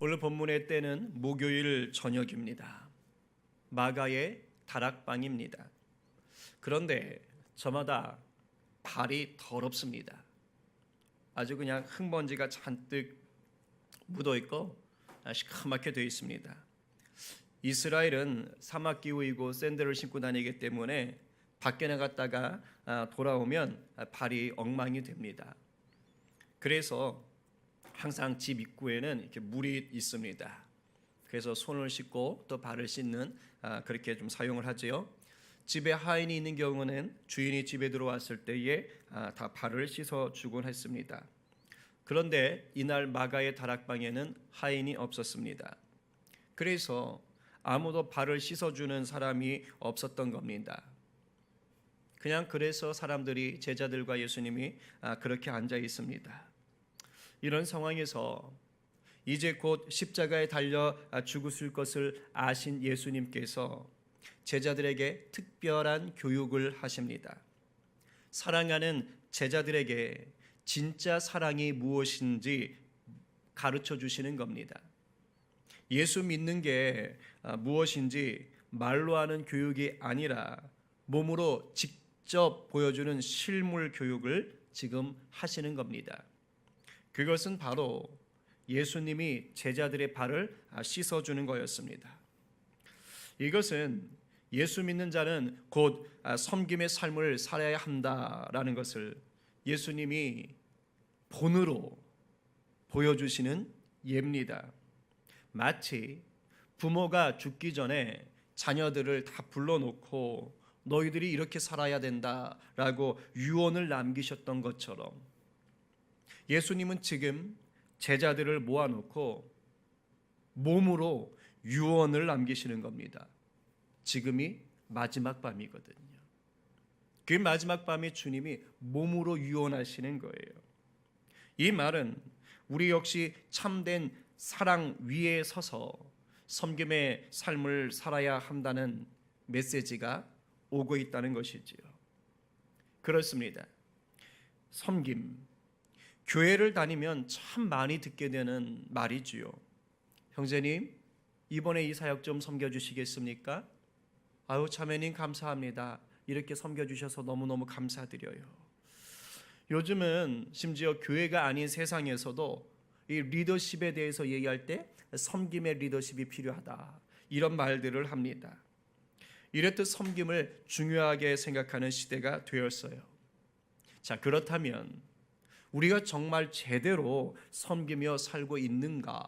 오늘 본문의 때는 목요일 저녁입니다. 마가의 다락방입니다. 그런데 저마다 발이 더럽습니다. 아주 그냥 흙먼지가 잔뜩 묻어있고 시커멓게 되어 있습니다. 이스라엘은 사막기후이고 샌들을 신고 다니기 때문에 밖에 나갔다가 돌아오면 발이 엉망이 됩니다. 그래서 항상 집 입구에는 이렇게 물이 있습니다. 그래서 손을 씻고 또 발을 씻는 그렇게 좀 사용을 하지요. 집에 하인이 있는 경우는 주인이 집에 들어왔을 때에 다 발을 씻어 주곤 했습니다. 그런데 이날 마가의 다락방에는 하인이 없었습니다. 그래서 아무도 발을 씻어주는 사람이 없었던 겁니다. 그냥 그래서 사람들이 제자들과 예수님이 그렇게 앉아 있습니다. 이런 상황에서 이제 곧 십자가에 달려 죽으실 것을 아신 예수님께서 제자들에게 특별한 교육을 하십니다. 사랑하는 제자들에게 진짜 사랑이 무엇인지 가르쳐 주시는 겁니다. 예수 믿는 게 무엇인지 말로 하는 교육이 아니라 몸으로 직접 보여주는 실물 교육을 지금 하시는 겁니다. 그것은 바로 예수님이 제자들의 발을 씻어주는 거였습니다. 이것은 예수 믿는 자는 곧 섬김의 삶을 살아야 한다라는 것을 예수님이 본으로 보여주시는 예입니다. 마치 부모가 죽기 전에 자녀들을 다 불러놓고 너희들이 이렇게 살아야 된다라고 유언을 남기셨던 것처럼 예수님은 지금 제자들을 모아놓고 몸으로 유언을 남기시는 겁니다. 지금이 마지막 밤이거든요. 그 마지막 밤에 주님이 몸으로 유언하시는 거예요. 이 말은 우리 역시 참된 사랑 위에 서서 섬김의 삶을 살아야 한다는 메시지가 오고 있다는 것이지요. 그렇습니다. 섬김, 교회를 다니면 참 많이 듣게 되는 말이지요. 형제님, 이번에 이 사역 좀 섬겨주시겠습니까? 아유, 자매님 감사합니다. 이렇게 섬겨주셔서 너무너무 감사드려요. 요즘은 심지어 교회가 아닌 세상에서도 이 리더십에 대해서 얘기할 때 섬김의 리더십이 필요하다, 이런 말들을 합니다. 이렇듯 섬김을 중요하게 생각하는 시대가 되었어요. 자, 그렇다면 우리가 정말 제대로 섬기며 살고 있는가?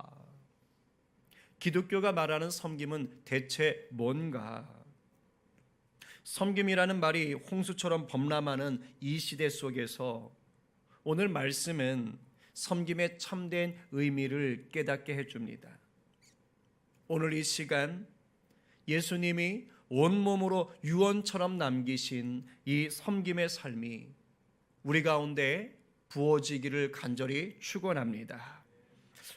기독교가 말하는 섬김은 대체 뭔가? 섬김이라는 말이 홍수처럼 범람하는 이 시대 속에서 오늘 말씀은 섬김의 참된 의미를 깨닫게 해줍니다. 오늘 이 시간 예수님이 온몸으로 유언처럼 남기신 이 섬김의 삶이 우리 가운데 부어지기를 간절히 축원합니다.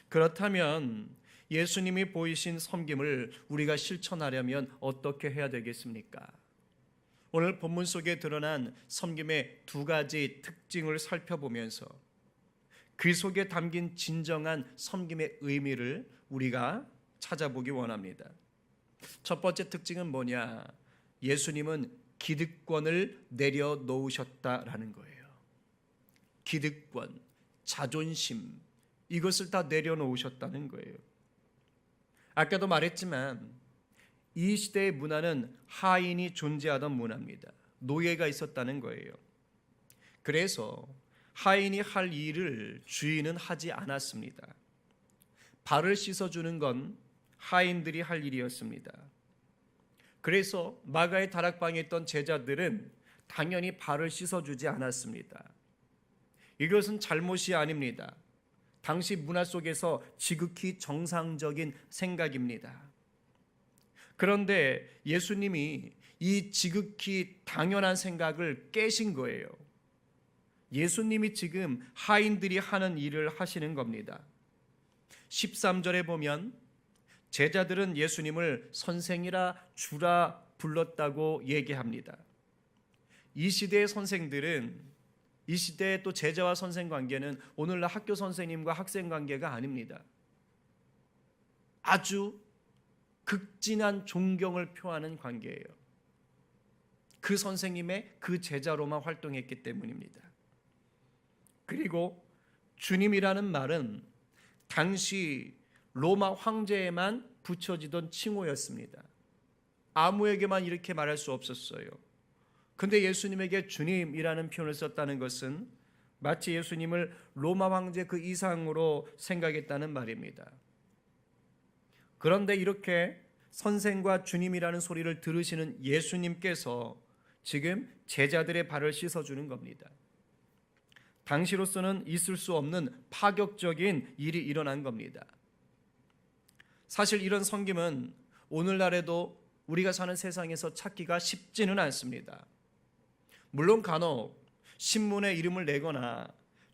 그렇다면 예수님이 보이신 섬김을 우리가 실천하려면 어떻게 해야 되겠습니까? 오늘 본문 속에 드러난 섬김의 두 가지 특징을 살펴보면서 그 속에 담긴 진정한 섬김의 의미를 우리가 찾아보기 원합니다. 첫 번째 특징은 뭐냐? 예수님은 기득권을 내려놓으셨다라는 거예요. 기득권, 자존심, 이것을 다 내려놓으셨다는 거예요. 아까도 말했지만 이 시대의 문화는 하인이 존재하던 문화입니다. 노예가 있었다는 거예요. 그래서 하인이 할 일을 주인은 하지 않았습니다. 발을 씻어주는 건 하인들이 할 일이었습니다. 그래서 마가의 다락방에 있던 제자들은 당연히 발을 씻어주지 않았습니다. 이것은 잘못이 아닙니다. 당시 문화 속에서 지극히 정상적인 생각입니다. 그런데 예수님이 이 지극히 당연한 생각을 깨신 거예요. 예수님이 지금 하인들이 하는 일을 하시는 겁니다. 13절에 보면 제자들은 예수님을 선생이라 주라 불렀다고 얘기합니다. 이 시대의 선생들은, 이 시대의 또 제자와 선생 관계는 오늘날 학교 선생님과 학생 관계가 아닙니다. 아주 극진한 존경을 표하는 관계예요. 그 선생님의 그 제자로만 활동했기 때문입니다. 그리고 주님이라는 말은 당시 로마 황제에만 붙여지던 칭호였습니다. 아무에게만 이렇게 말할 수 없었어요. 근데 예수님에게 주님이라는 표현을 썼다는 것은 마치 예수님을 로마 황제 그 이상으로 생각했다는 말입니다. 그런데 이렇게 선생과 주님이라는 소리를 들으시는 예수님께서 지금 제자들의 발을 씻어주는 겁니다. 당시로서는 있을 수 없는 파격적인 일이 일어난 겁니다. 사실 이런 섬김은 오늘날에도 우리가 사는 세상에서 찾기가 쉽지는 않습니다. 물론 간혹 신문에 이름을 내거나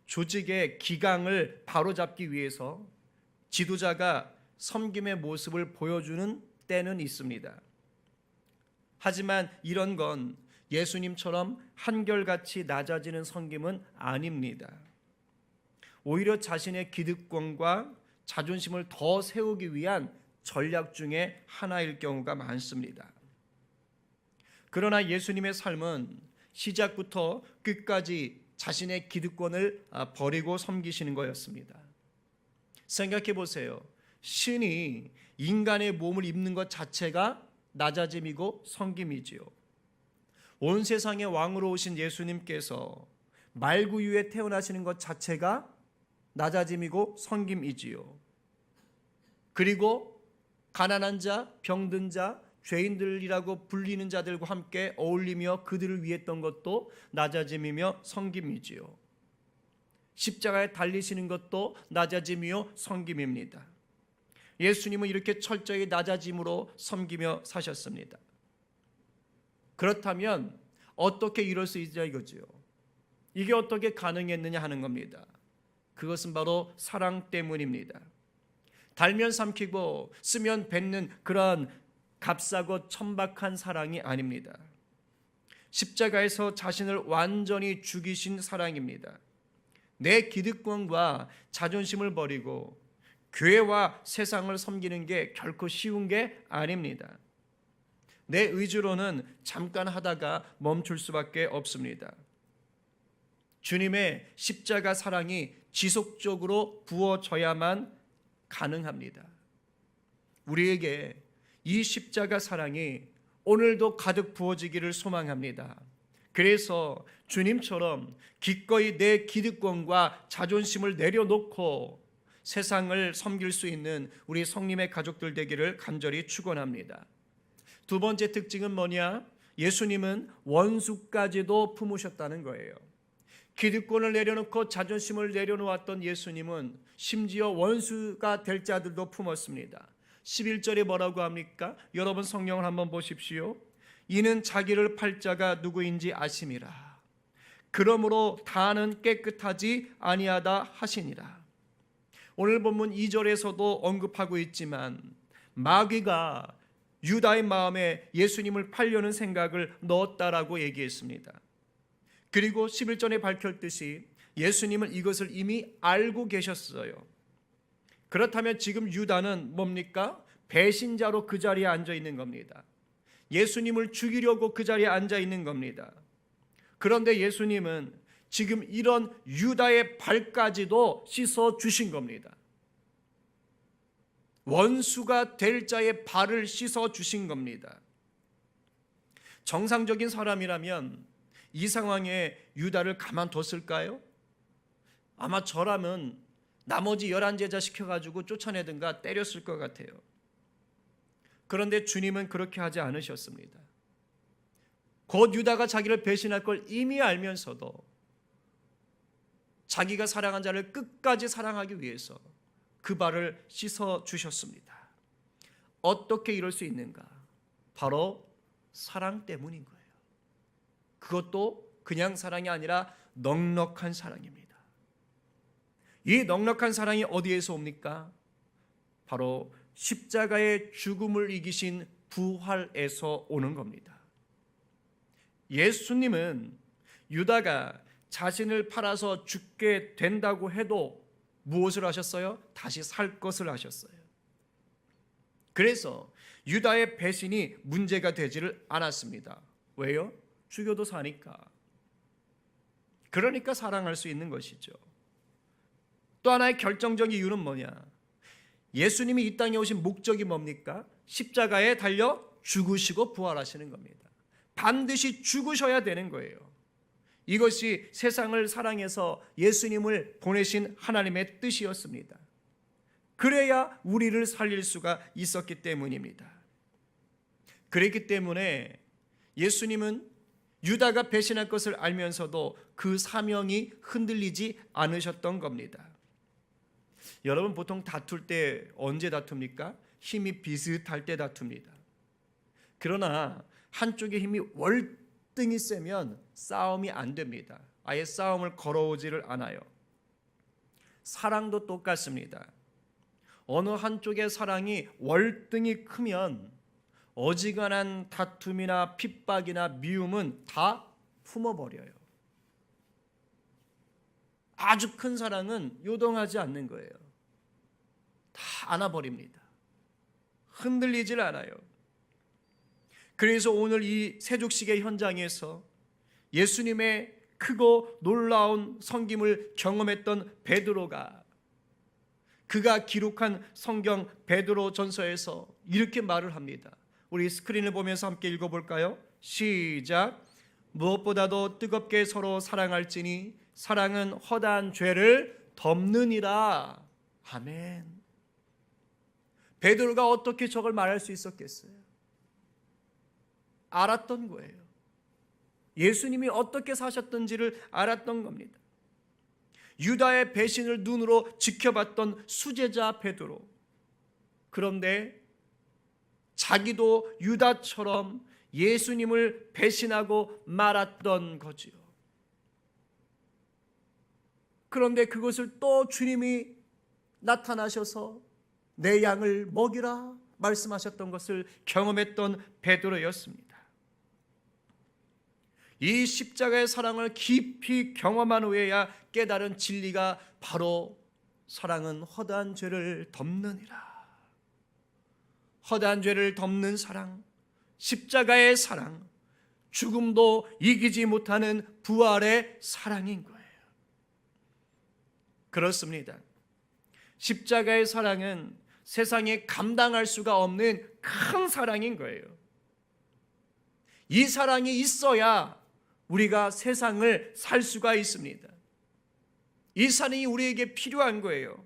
조직의 기강을 바로잡기 위해서 지도자가 섬김의 모습을 보여주는 때는 있습니다. 하지만 이런 건 예수님처럼 한결같이 낮아지는 섬김은 아닙니다. 오히려 자신의 기득권과 자존심을 더 세우기 위한 전략 중에 하나일 경우가 많습니다. 그러나 예수님의 삶은 시작부터 끝까지 자신의 기득권을 버리고 섬기시는 거였습니다. 생각해 보세요. 신이 인간의 몸을 입는 것 자체가 낮아짐이고 섬김이지요. 온 세상의 왕으로 오신 예수님께서 말구유에 태어나시는 것 자체가 낮아짐이고 섬김이지요. 그리고 가난한 자, 병든 자, 죄인들이라고 불리는 자들과 함께 어울리며 그들을 위했던 것도 낮아짐이며 섬김이지요. 십자가에 달리시는 것도 낮아짐이요 섬김입니다. 예수님은 이렇게 철저히 낮아짐으로 섬기며 사셨습니다. 그렇다면 어떻게 이럴 수 있냐 이거죠. 이게 어떻게 가능했느냐 하는 겁니다. 그것은 바로 사랑 때문입니다. 달면 삼키고 쓰면 뱉는 그런 값싸고 천박한 사랑이 아닙니다. 십자가에서 자신을 완전히 죽이신 사랑입니다. 내 기득권과 자존심을 버리고 교회와 세상을 섬기는 게 결코 쉬운 게 아닙니다. 내 의지로는 잠깐 하다가 멈출 수밖에 없습니다. 주님의 십자가 사랑이 지속적으로 부어져야만 가능합니다. 우리에게 이 십자가 사랑이 오늘도 가득 부어지기를 소망합니다. 그래서 주님처럼 기꺼이 내 기득권과 자존심을 내려놓고 세상을 섬길 수 있는 우리 성님의 가족들 되기를 간절히 축원합니다. 두 번째 특징은 뭐냐? 예수님은 원수까지도 품으셨다는 거예요. 기득권을 내려놓고 자존심을 내려놓았던 예수님은 심지어 원수가 될 자들도 품었습니다. 11절에 뭐라고 합니까? 여러분 성경을 한번 보십시오. 이는 자기를 팔 자가 누구인지 아심이라. 그러므로 다는 깨끗하지 아니하다 하시니라. 오늘 본문 2절에서도 언급하고 있지만 마귀가 유다의 마음에 예수님을 팔려는 생각을 넣었다라고 얘기했습니다. 그리고 11절에 밝혔듯이 예수님은 이것을 이미 알고 계셨어요. 그렇다면 지금 유다는 뭡니까? 배신자로 그 자리에 앉아 있는 겁니다. 예수님을 죽이려고 그 자리에 앉아 있는 겁니다. 그런데 예수님은 지금 이런 유다의 발까지도 씻어 주신 겁니다. 원수가 될 자의 발을 씻어 주신 겁니다. 정상적인 사람이라면 이 상황에 유다를 가만뒀을까요? 아마 저라면 나머지 11제자 시켜가지고 쫓아내든가 때렸을 것 같아요. 그런데 주님은 그렇게 하지 않으셨습니다. 곧 유다가 자기를 배신할 걸 이미 알면서도 자기가 사랑한 자를 끝까지 사랑하기 위해서 그 발을 씻어 주셨습니다. 어떻게 이럴 수 있는가? 바로 사랑 때문인 거예요. 그것도 그냥 사랑이 아니라 넉넉한 사랑입니다. 이 넉넉한 사랑이 어디에서 옵니까? 바로 십자가의 죽음을 이기신 부활에서 오는 겁니다. 예수님은 유다가 자신을 팔아서 죽게 된다고 해도 무엇을 하셨어요? 다시 살 것을 하셨어요. 그래서 유다의 배신이 문제가 되지를 않았습니다. 왜요? 죽여도 사니까. 그러니까 사랑할 수 있는 것이죠. 또 하나의 결정적 이유는 뭐냐? 예수님이 이 땅에 오신 목적이 뭡니까? 십자가에 달려 죽으시고 부활하시는 겁니다. 반드시 죽으셔야 되는 거예요. 이것이 세상을 사랑해서 예수님을 보내신 하나님의 뜻이었습니다. 그래야 우리를 살릴 수가 있었기 때문입니다. 그랬기 때문에 예수님은 유다가 배신할 것을 알면서도 그 사명이 흔들리지 않으셨던 겁니다. 여러분 보통 다툴 때 언제 다툽니까? 힘이 비슷할 때 다툽니다. 그러나 한쪽의 힘이 월등히 세면 싸움이 안 됩니다. 아예 싸움을 걸어오지를 않아요. 사랑도 똑같습니다. 어느 한쪽의 사랑이 월등히 크면 어지간한 다툼이나 핍박이나 미움은 다 품어버려요. 아주 큰 사랑은 요동하지 않는 거예요. 다 안아버립니다. 흔들리질 않아요. 그래서 오늘 이 세족식의 현장에서 예수님의 크고 놀라운 섬김을 경험했던 베드로가 그가 기록한 성경 베드로 전서에서 이렇게 말을 합니다. 우리 스크린을 보면서 함께 읽어볼까요? 시작. 무엇보다도 뜨겁게 서로 사랑할지니 사랑은 허다한 죄를 덮느니라. 아멘. 베드로가 어떻게 저걸 말할 수 있었겠어요? 알았던 거예요. 예수님이 어떻게 사셨던지를 알았던 겁니다. 유다의 배신을 눈으로 지켜봤던 수제자 베드로. 그런데 자기도 유다처럼 예수님을 배신하고 말았던 거지요. 그런데 그것을 또 주님이 나타나셔서 내 양을 먹이라 말씀하셨던 것을 경험했던 베드로였습니다. 이 십자가의 사랑을 깊이 경험한 후에야 깨달은 진리가 바로 사랑은 허다한 죄를 덮느니라. 허다한 죄를 덮는 사랑, 십자가의 사랑, 죽음도 이기지 못하는 부활의 사랑인 거예요. 그렇습니다. 십자가의 사랑은 세상에 감당할 수가 없는 큰 사랑인 거예요. 이 사랑이 있어야 우리가 세상을 살 수가 있습니다. 이 사랑이 우리에게 필요한 거예요.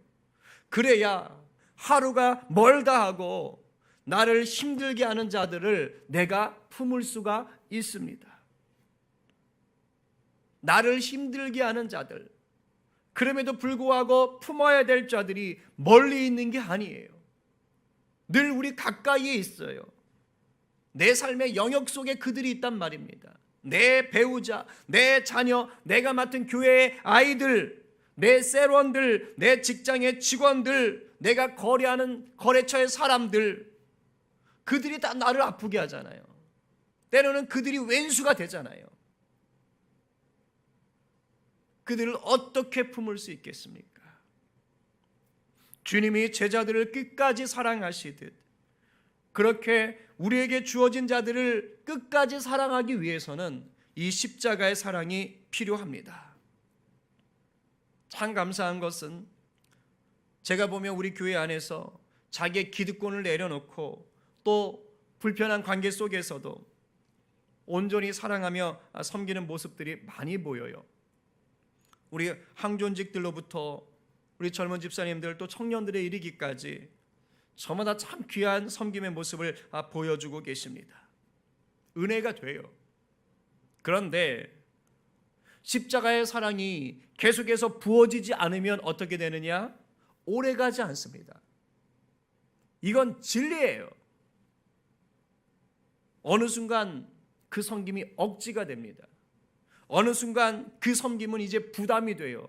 그래야 하루가 멀다 하고 나를 힘들게 하는 자들을 내가 품을 수가 있습니다. 나를 힘들게 하는 자들, 그럼에도 불구하고 품어야 될 자들이 멀리 있는 게 아니에요. 늘 우리 가까이에 있어요. 내 삶의 영역 속에 그들이 있단 말입니다. 내 배우자, 내 자녀, 내가 맡은 교회의 아이들, 내 셀원들, 내 직장의 직원들, 내가 거래하는 거래처의 사람들, 그들이 다 나를 아프게 하잖아요. 때로는 그들이 왼수가 되잖아요. 그들을 어떻게 품을 수 있겠습니까? 주님이 제자들을 끝까지 사랑하시듯 그렇게 우리에게 주어진 자들을 끝까지 사랑하기 위해서는 이 십자가의 사랑이 필요합니다. 참 감사한 것은 제가 보면 우리 교회 안에서 자기의 기득권을 내려놓고 또 불편한 관계 속에서도 온전히 사랑하며 섬기는 모습들이 많이 보여요. 우리 항존직들로부터 우리 젊은 집사님들 또 청년들에 이르기까지 저마다 참 귀한 섬김의 모습을 보여주고 계십니다. 은혜가 돼요. 그런데 십자가의 사랑이 계속해서 부어지지 않으면 어떻게 되느냐? 오래가지 않습니다. 이건 진리예요. 어느 순간 그 섬김이 억지가 됩니다. 어느 순간 그 섬김은 이제 부담이 돼요.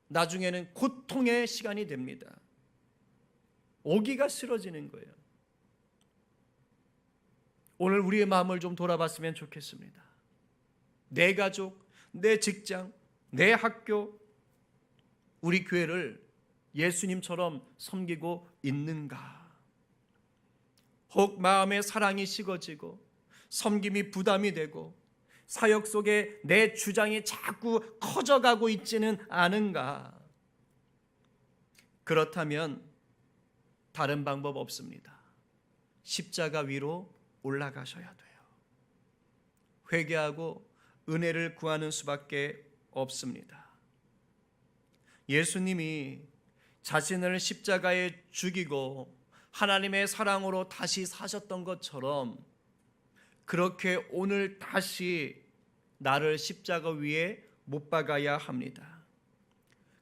나중에는 고통의 시간이 됩니다. 오기가 싫어지는 거예요. 오늘 우리의 마음을 좀 돌아봤으면 좋겠습니다. 내 가족, 내 직장, 내 학교, 우리 교회를 예수님처럼 섬기고 있는가? 혹 마음의 사랑이 식어지고 섬김이 부담이 되고 사역 속에 내 주장이 자꾸 커져가고 있지는 않은가? 그렇다면 다른 방법 없습니다. 십자가 위로 올라가셔야 돼요. 회개하고 은혜를 구하는 수밖에 없습니다. 예수님이 자신을 십자가에 죽이고 하나님의 사랑으로 다시 사셨던 것처럼 그렇게 오늘 다시 나를 십자가 위에 못 박아야 합니다.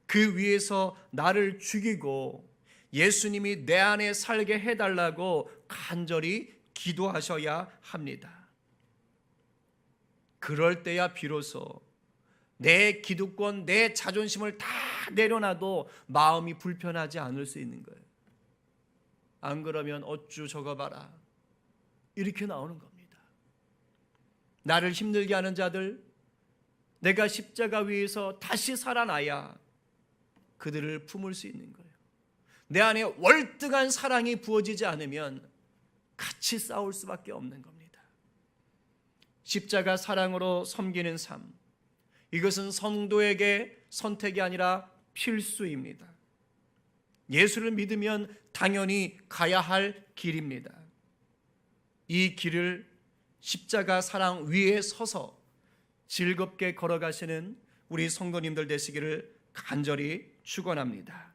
그 위에서 나를 죽이고 예수님이 내 안에 살게 해달라고 간절히 기도하셔야 합니다. 그럴 때야 비로소 내 기득권, 내 자존심을 다 내려놔도 마음이 불편하지 않을 수 있는 거예요. 안 그러면 어쭈 저거 봐라 이렇게 나오는 겁니다. 나를 힘들게 하는 자들, 내가 십자가 위에서 다시 살아나야 그들을 품을 수 있는 거예요. 내 안에 월등한 사랑이 부어지지 않으면 같이 싸울 수밖에 없는 겁니다. 십자가 사랑으로 섬기는 삶, 이것은 성도에게 선택이 아니라 필수입니다. 예수를 믿으면 당연히 가야 할 길입니다. 이 길을 십자가 사랑 위에 서서 즐겁게 걸어가시는 우리 성도님들 되시기를 간절히 축원합니다.